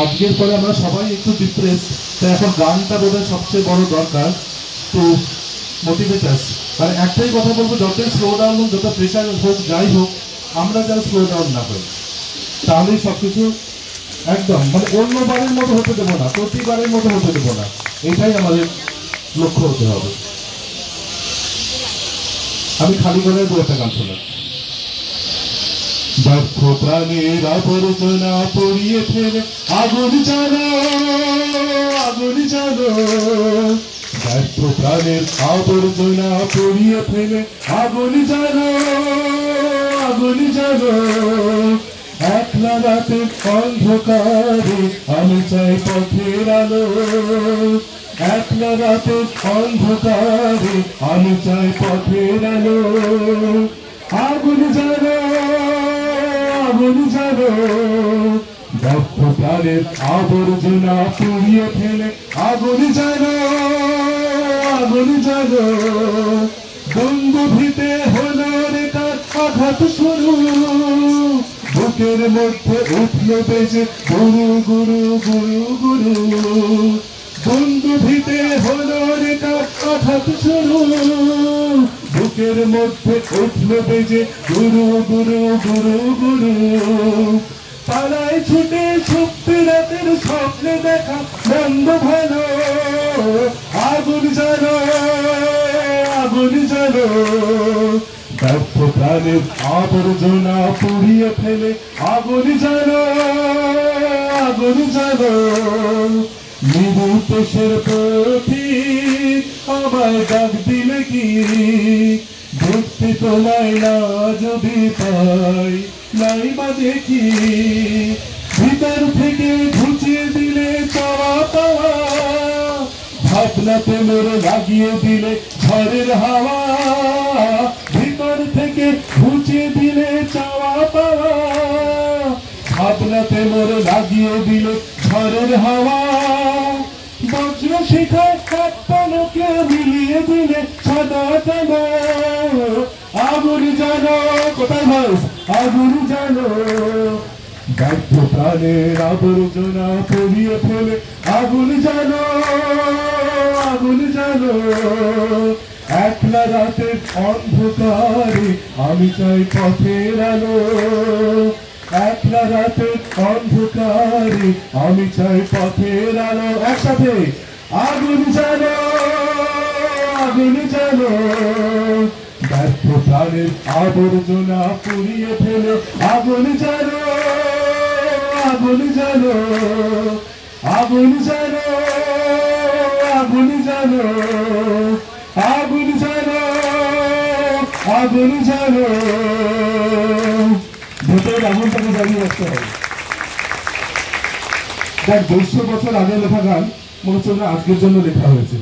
আজকের পরে আমরা সবাই একটু ডিপ্রেস, তাই এখন গানটা বোধহয় সবচেয়ে বড় দরকার টু মোটিভেট আস। আর একটাই কথা বলবো, যতই স্লো ডাউন হোক, যত প্রেশার হোক, যাই হোক, আমরা যেন স্লো ডাউন না হই, তাহলেই সবকিছু একদম মানে অন্যবারের মতো হতে দেবো না, প্রতিবারের মতো হতে দেবো না, এটাই আমাদের লক্ষ্য হতে হবে। আমি খালি গলায় দু একটা গান শোনাই। ব্যর্থ প্রাণের আবর্জনা পড়িয়ে ফেলে আগুন জ্বালো, আগুন জ্বালো। ব্যর্থ প্রাণের আবর্জনা পড়িয়ে ফেলে আগুন জ্বালো, আগুন জ্বালো। একলা রাতের অন্ধকারে আমি চাই পথের আলো, একলা রাতের অন্ধকারে আমি চাই পথের আলো। আগুন জ্বালো, আগুন জ্বালো। ব্যর্থ প্রাণের আবর্জনা পুড়িয়ে ফেলে আগুন জ্বালো, আগুন জ্বালো। দ্বন্দ্বভীতে হলো রে কার আঘাত শুরু, বুকের মধ্যে উঠল বেজে গুরু গুরু গুরু গুরু। দ্বন্দ্বভীতে হলো রে কার আঘাত শুরু, বুকের মধ্যে উঠল বেজে গুরু গুরু গুরু গুরু। পালায় ছুটে শক্তি রাতের স্বপ্নে দেখা মন্দ ভালো। আগুন জ্বালো, আগুন জ্বালো। ব্যর্থ প্রাণের আবর্জনা পুড়িয়ে ফেলে আগুন জ্বালো, আগুন জ্বালো। নিরুদ্দেশের প্রতি আমায় ডাক দিলে কি, দেখতে তোমায় না যদি পাই নাই বা দেখি। ভিতর থেকে ঘুচিয়ে দিলে চাওয়া পাওয়া, ভাবনাতে মোর লাগিয়ে দিলে ঝড়ের হাওয়া। ভিতর থেকে ঘুচিয়ে দিলে চাওয়া পাওয়া, ভাবনাতে মোর লাগিয়ে দিলে ঝড়ের হাওয়া। বজ্র শিখায় কাপ্তানোকে মিলিয়ে দিলে সাদা টানা। আগুন জ্বালো, কোথায় ভাস? আগুন জ্বালো। ব্যর্থ প্রাণের আবর্জনা পুড়িয়ে ফেলে আগুন জ্বালো, আগুন জ্বালো। একলা রাতের অন্ধকারে আমি চাই পথের আলো, একলা রাতের অন্ধকারে আমি চাই পথের আলো। একসাথে আগুন জ্বালো, আগুন জ্বালো। ব্যর্থ প্রাণের আবর্জনা পুড়িয়ে ফেলে আগুন জ্বালো, আগুন জ্বালো। আগুন জ্বালো, আগুন জ্বালো। আগুন জ্বালো, আগুন জ্বালো। ভেতরের আগুনটাকে জ্বালিয়ে রাখতে হবে। দেখ, 200 বছর আগে লেখা গান মনে হচ্ছে না আজকের জন্য লেখা হয়েছে।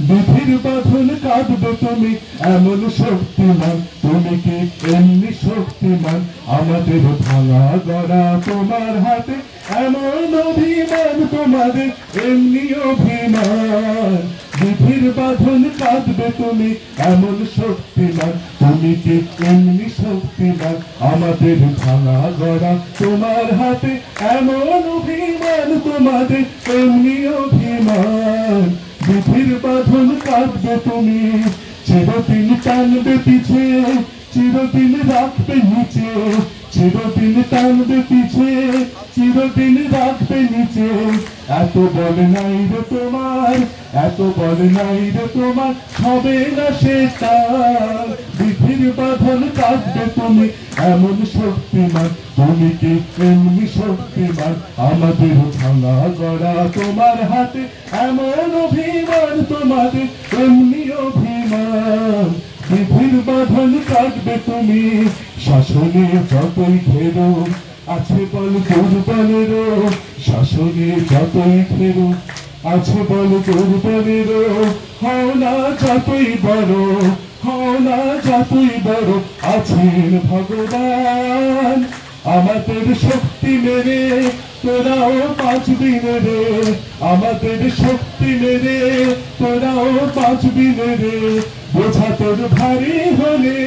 বিধির বাঁধন কাঁদবে তুমি এমন শক্তিমান, তুমি কি এমনি শক্তিমান? আমাদের ভাঙা গড়া তোমার হাতে, এমন অভিমান তোমাদের এমনি অভিমান। বিধির বাঁধন কাঁদবে তুমি এমন শক্তিমান, তুমি কি এমনি শক্তিমান? আমাদের ভাঙা গড়া তোমার হাতে, এমন অভিমান তোমাদের এমনি অভিমান। বিধির বাঁধন কাঁদবে তুমি, চিরদিন টানবে পিছে, চিরদিন রাখবে নিচে। চিরদিন টানবে পিছে, চিরদিন রাখবে নিচে। এত বল নাই রে তোমার, এত বল নাই রে তোমার, হবে না সেটা। বিধির বাঁধন কাঁদবে তুমি এমন শক্তিমান, তুমি কি এমনি শক্তিমান? আমাদের ভাঙা গড়া তোমার হাতে, এমন অভিমান তোমাদের এমনি অভিমান। বিধির বাঁধন কাঁদবে তুমি, শাসনে যতই ঘেরো আছে বল দুর্বলেরও। শাসনে যতই ঘেরো আছে বল দুর্বলেরও। হও না যতই বড়, হও না যতই বড়, আছেন ভগবান। আমাদের শক্তি মেরে তোরাও বাঁচবি রে, আমাদের শক্তি মেরে তোরাও বাঁচবি রে। বোঝা তোর ভারী হলে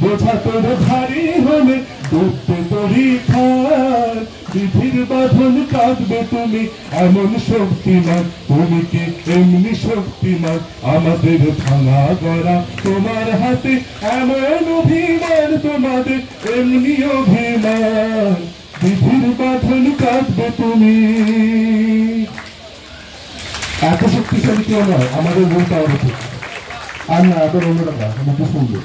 বোঝা তোর ভারী হলে ডুববে তরি খার, বিধির বাঁধন কাঁদবে তুমি এমন শক্তিমান, তুমি কি এমনি শক্তিমান, আমাদের ভাঙা গড়া তোমার হাতে এমন অভিমান, তোমাদের এমনি অভিমান, বিধির বাঁধন কাঁদবে তুমি। এত শক্তিশালী কেউ নয় আমাদের বলতে হবে। আর না এত অন্যটা আমি তো শুনবো।